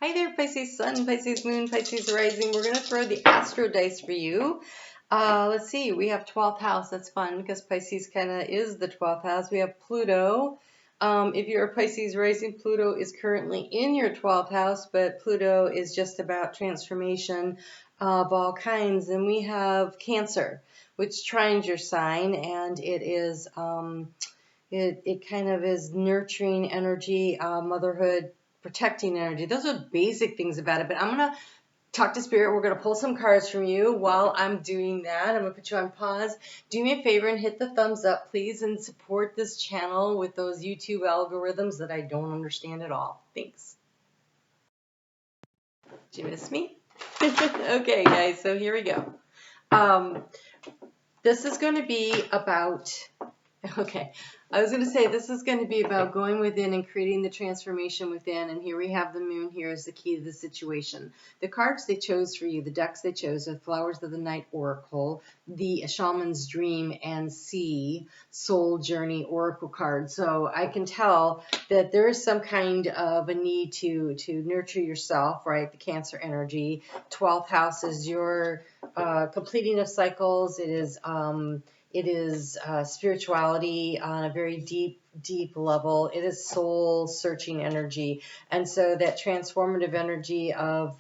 Hi there, Pisces Sun, Pisces Moon, Pisces Rising. We're going to throw the Astro Dice for you. Let's see, we have 12th house. That's fun because Pisces kind of is the 12th house. We have Pluto. If you're a Pisces Rising, Pluto is currently in your 12th house, but Pluto is just about transformation of all kinds. And we have Cancer, which trines your sign, and it is it kind of is nurturing energy, motherhood, protecting energy. Those are basic things about it, but I'm going to talk to Spirit. We're going to pull some cards from you. While I'm doing that, I'm going to put you on pause. Do me a favor and hit the thumbs up, please, and support this channel with those YouTube algorithms that I don't understand at all. Thanks. Did you miss me? Okay, guys, so here we go. This is going to be about... Okay, I was going to say this is going to be about going within and creating the transformation within, and here we have the moon here as the key to the situation. The cards they chose for you, the decks they chose are Flowers of the Night Oracle, the Shaman's Dream, and Sea Soul Journey Oracle card. So I can tell that there is some kind of a need to nurture yourself, right? The Cancer energy. 12th house is your completing of cycles. It is spirituality on a very deep level. It is soul searching energy. And so that transformative energy of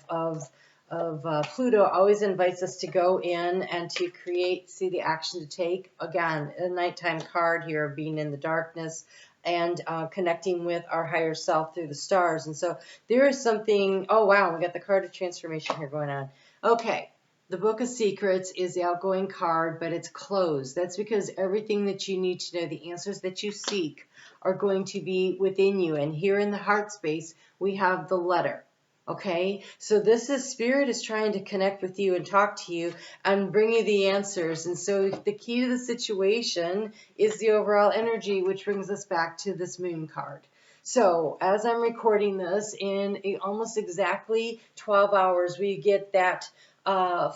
Pluto always invites us to go in and to create, see the action to take. Again, a nighttime card here, being in the darkness and connecting with our higher self through the stars. And so there is something, oh wow, we got the card of transformation here going on. Okay. The Book of Secrets is the outgoing card, but it's closed. That's because everything that you need to know, the answers that you seek, are going to be within you. And here in the heart space, we have the letter. Okay? So this is Spirit is trying to connect with you and talk to you and bring you the answers. And so the key to the situation is the overall energy, which brings us back to this moon card. So as I'm recording this, in almost exactly 12 hours, we get that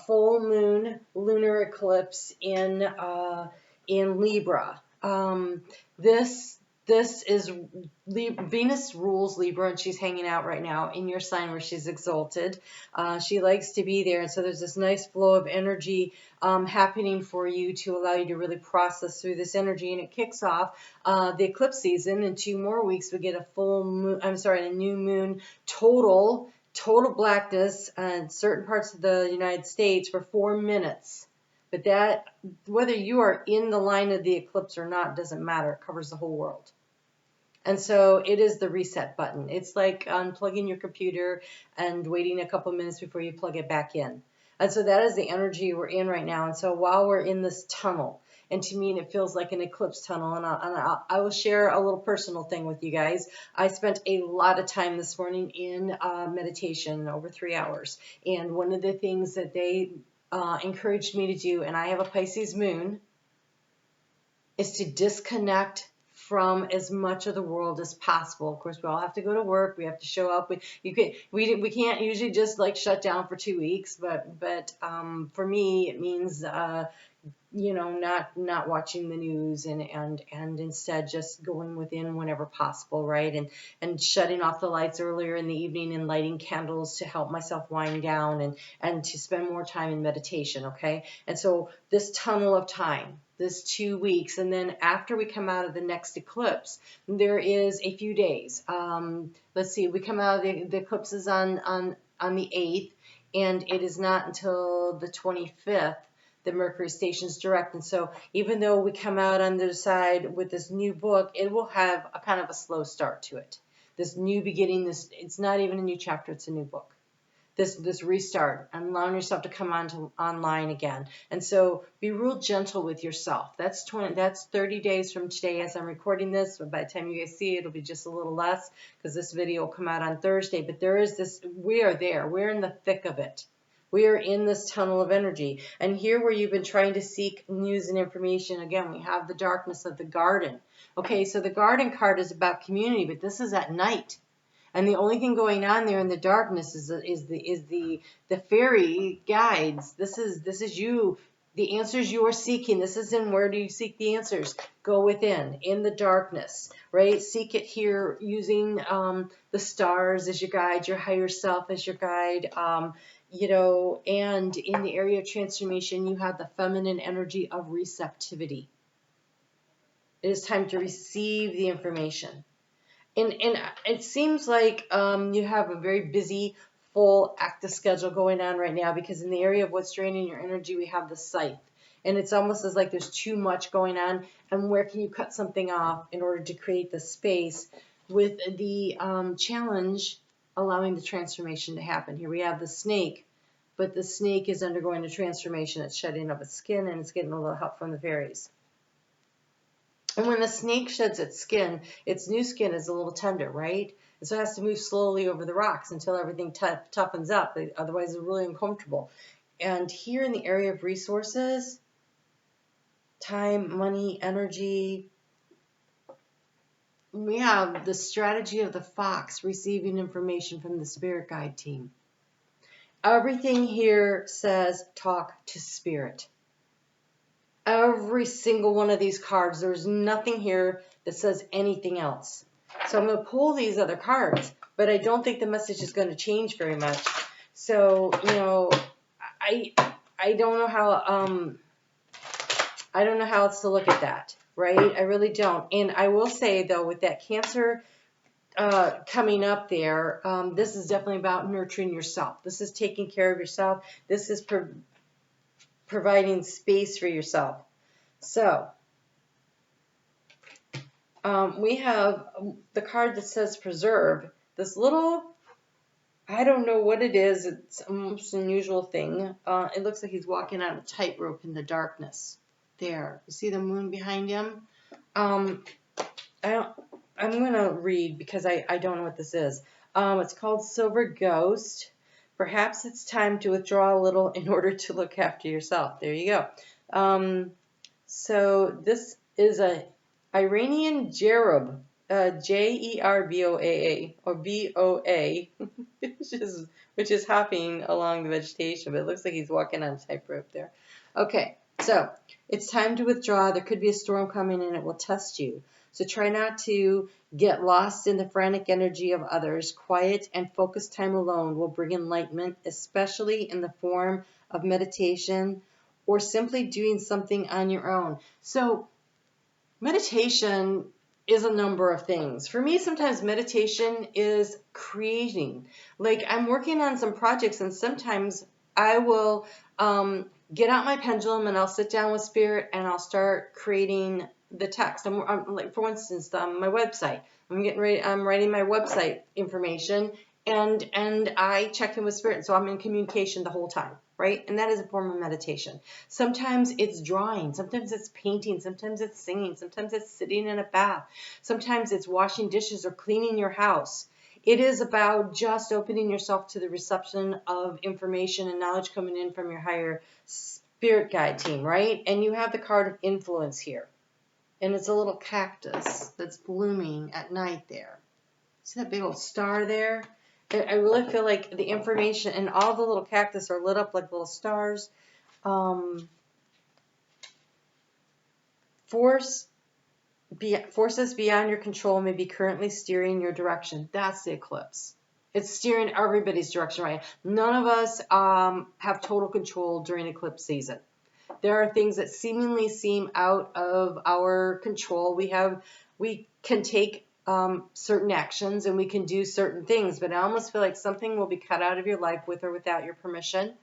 full moon lunar eclipse in Libra. This is Venus rules Libra, and she's hanging out right now in your sign where she's exalted. She likes to be there, and so there's this nice flow of energy happening for you to allow you to really process through this energy, and it kicks off the eclipse season. In 2 more weeks, we get a full moon. A new moon total blackness in certain parts of the United States for 4 minutes. But that, whether you are in the line of the eclipse or not, doesn't matter. It covers the whole world. And so it is the reset button. It's like unplugging your computer and waiting a couple minutes before you plug it back in. And so that is the energy we're in right now. And so while we're in this tunnel, and to me it feels like an eclipse tunnel, and I will share a little personal thing with you guys. I spent a lot of time this morning in meditation, over 3 hours. And one of the things that they encouraged me to do, and I have a Pisces moon, is to disconnect from as much of the world as possible. Of course, we all have to go to work. We have to show up. We can't usually just like shut down for 2 weeks. But for me, it means not watching the news and instead just going within whenever possible, right? And shutting off the lights earlier in the evening and lighting candles to help myself wind down and to spend more time in meditation, okay? And so this tunnel of time, this 2 weeks, and then after we come out of the next eclipse, there is a few days. Let's see, we come out of the eclipse is on the 8th, and it is not until the 25th the Mercury stations direct. And so even though we come out on the side with this new book, it will have a kind of a slow start to it. This new beginning, it's not even a new chapter, it's a new book. This restart and allowing yourself to come online again. And so be real gentle with yourself. That's 30 days from today as I'm recording this. But by the time you guys see it, it'll be just a little less because this video will come out on Thursday. But there is this, we are there. We're in the thick of it. We are in this tunnel of energy. And here where you've been trying to seek news and information, again, we have the darkness of the garden. Okay, so the garden card is about community, but this is at night. And the only thing going on there in the darkness is the fairy guides. This is you The answers you are seeking, this is in where do you seek the answers? Go within, in the darkness, right? Seek it here using the stars as your guide, your higher self as your guide, you know, and in the area of transformation, you have the feminine energy of receptivity. It is time to receive the information. And it seems like you have a very busy, full, active schedule going on right now, because in the area of what's draining your energy, we have the scythe. And it's almost as like there's too much going on. And where can you cut something off in order to create the space with the challenge allowing the transformation to happen? Here we have the snake, but the snake is undergoing a transformation. It's shedding of its skin, and it's getting a little help from the fairies. And when the snake sheds its skin, its new skin is a little tender, right? And so it has to move slowly over the rocks until everything toughens up. Otherwise, it's really uncomfortable. And here in the area of resources, time, money, energy, we have the strategy of the fox receiving information from the spirit guide team. Everything here says talk to spirit. Every single one of these cards, there's nothing here that says anything else. So I'm going to pull these other cards, but I don't think the message is going to change very much. So, you know, I don't know how else to look at that, right? I really don't. And I will say though, with that Cancer coming up there, this is definitely about nurturing yourself. This is taking care of yourself. This is providing space for yourself. So we have the card that says preserve. This little, I don't know what it is. It's a most unusual thing. It looks like he's walking on a tightrope in the darkness. There, you see the moon behind him? I'm going to read because I don't know what this is. It's called Silver Ghost. Perhaps it's time to withdraw a little in order to look after yourself. There you go. So this is a Iranian Jerub, Jerboaa, or BOA, which is hopping along the vegetation, but it looks like he's walking on a tightrope there. Okay, so it's time to withdraw. There could be a storm coming and it will test you. So try not to get lost in the frantic energy of others. Quiet and focused time alone will bring enlightenment, especially in the form of meditation or simply doing something on your own. So meditation is a number of things. For me, sometimes meditation is creating. Like I'm working on some projects and sometimes I will get out my pendulum and I'll sit down with spirit and I'll start creating the text. I'm like, for instance, my website. I'm writing my website information and I check in with spirit. So I'm in communication the whole time, right? And that is a form of meditation. Sometimes it's drawing, sometimes it's painting, sometimes it's singing, sometimes it's sitting in a bath, sometimes it's washing dishes or cleaning your house. It is about just opening yourself to the reception of information and knowledge coming in from your higher spirit guide team, right? And you have the card of influence here. And it's a little cactus that's blooming at night there. See that big old star there? I really feel like the information and all the little cactus are lit up like little stars. Forces beyond your control may be currently steering your direction. That's the eclipse. It's steering everybody's direction right now. None of us have total control during eclipse season. There are things that seemingly seem out of our control. We can take certain actions and we can do certain things, but I almost feel like something will be cut out of your life with or without your permission.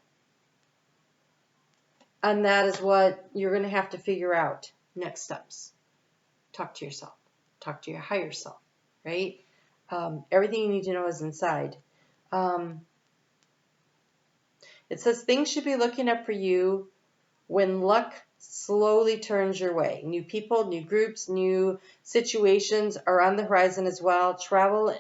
And that is what you're going to have to figure out. Next steps. Talk to yourself. Talk to your higher self, right? Everything you need to know is inside. It says things should be looking up for you when luck slowly turns your way. New people, new groups, new situations are on the horizon as well. Travel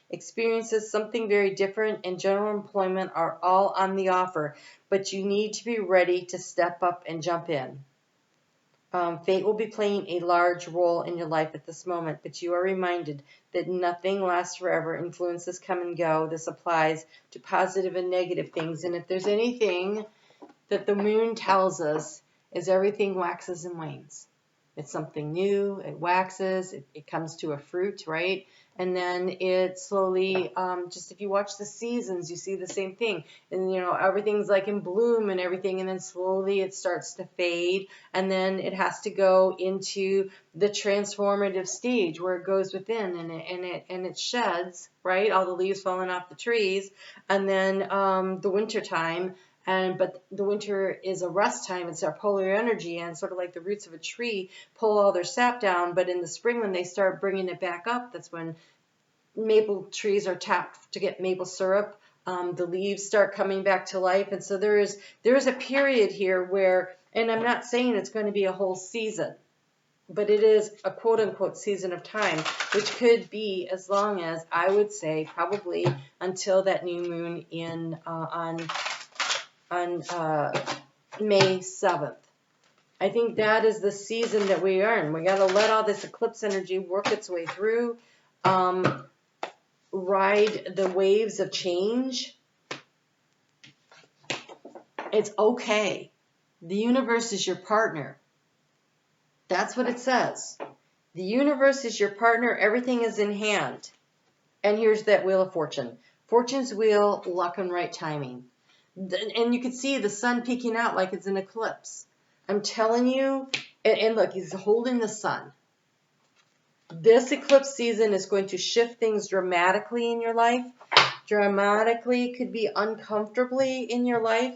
experiences, something very different, and general employment are all on the offer. But you need to be ready to step up and jump in. Fate will be playing a large role in your life at this moment, but you are reminded that nothing lasts forever. Influences come and go. This applies to positive and negative things. And if there's anything that the moon tells us is everything waxes and wanes. It's something new, it waxes, it comes to a fruit, right? And then it slowly, just if you watch the seasons, you see the same thing. And, you know, everything's like in bloom and everything, and then slowly it starts to fade, and then it has to go into the transformative stage where it goes within and it sheds, right? All the leaves falling off the trees, and then the winter time. But the winter is a rest time. It's our polar energy, and sort of like the roots of a tree pull all their sap down. But in the spring, when they start bringing it back up, that's when maple trees are tapped to get maple syrup. The leaves start coming back to life, and so there is a period here where, and I'm not saying it's going to be a whole season, but it is a quote unquote season of time, which could be as long as, I would say, probably until that new moon on May 7th. I think that is the season that we are in. We got to let all this eclipse energy work its way through, ride the waves of change. It's okay. The universe is your partner. That's what it says. The universe is your partner. Everything is in hand. And here's that Wheel of Fortune. Fortune's wheel, luck and right timing. And you can see the sun peeking out like it's an eclipse. I'm telling you, and look, he's holding the sun. This eclipse season is going to shift things dramatically in your life. Dramatically could be uncomfortably in your life.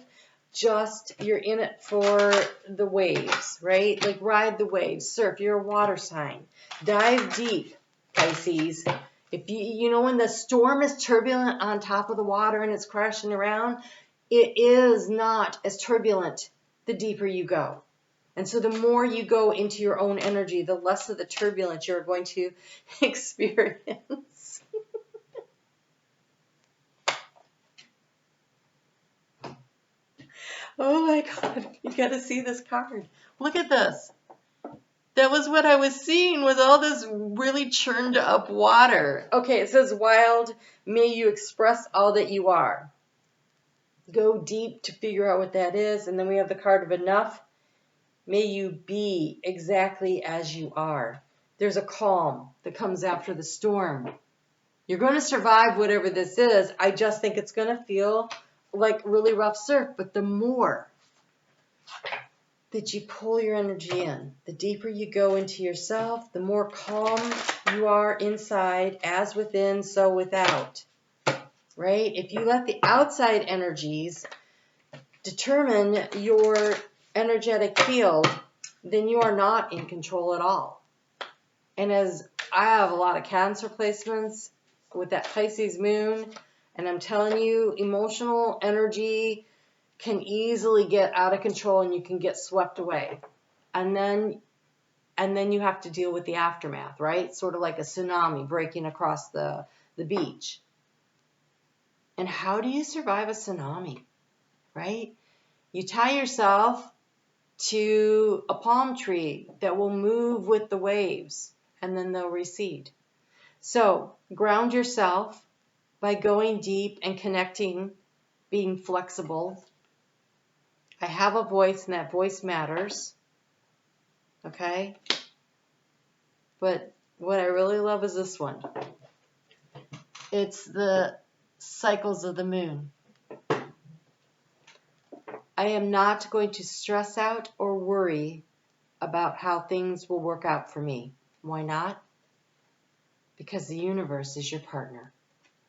Just, you're in it for the waves, right? Like ride the waves, surf. You're a water sign. Dive deep, Pisces. If you know when the storm is turbulent on top of the water and it's crashing around, it is not as turbulent the deeper you go. And so the more you go into your own energy, the less of the turbulence you're going to experience. Oh my God, you got to see this card. Look at this. That was what I was seeing, was all this really churned up water. Okay, it says, wild, may you express all that you are. Go deep to figure out what that is. And then we have the card of enough. May you be exactly as you are. There's a calm that comes after the storm. You're going to survive whatever this is. I just think it's going to feel like really rough surf. But the more that you pull your energy in, the deeper you go into yourself, the more calm you are inside, as within, so without. Right? If you let the outside energies determine your energetic field, then you are not in control at all. And as I have a lot of Cancer placements with that Pisces moon, and I'm telling you, emotional energy can easily get out of control and you can get swept away. And then you have to deal with the aftermath, right? Sort of like a tsunami breaking across the beach. And how do you survive a tsunami, right? You tie yourself to a palm tree that will move with the waves, and then they'll recede. So ground yourself by going deep and connecting, being flexible. I have a voice, and that voice matters. Okay? But what I really love is this one. It's the cycles of the moon. I am not going to stress out or worry about how things will work out for me. Why not? Because the universe is your partner,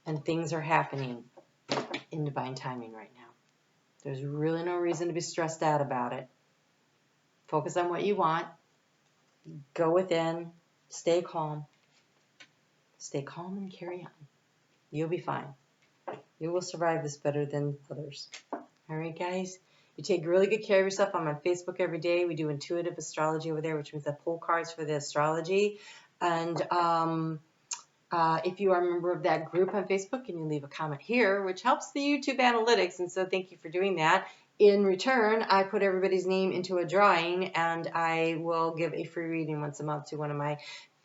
and things are happening in divine timing right now. There's really no reason to be stressed out about it. Focus on what you want. Go within. Stay calm. Stay calm and carry on. You'll be fine. You will survive this better than others. All right, guys? You take really good care of yourself. I'm on Facebook every day. We do intuitive astrology over there, which means I pull cards for the astrology. And if you are a member of that group on Facebook, and you leave a comment here, which helps the YouTube analytics, and so thank you for doing that. In return, I put everybody's name into a drawing, and I will give a free reading once a month to one of my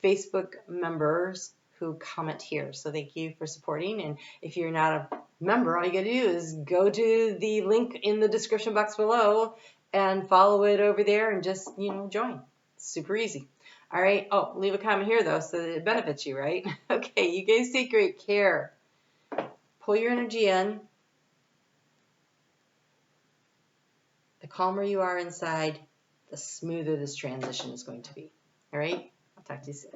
Facebook members who comment here. So thank you for supporting. And if you're not a Remember, all you got to do is go to the link in the description box below and follow it over there and just, join. It's super easy. All right. Oh, leave a comment here, though, so that it benefits you, right? Okay, you guys take great care. Pull your energy in. The calmer you are inside, the smoother this transition is going to be. All right? I'll talk to you soon.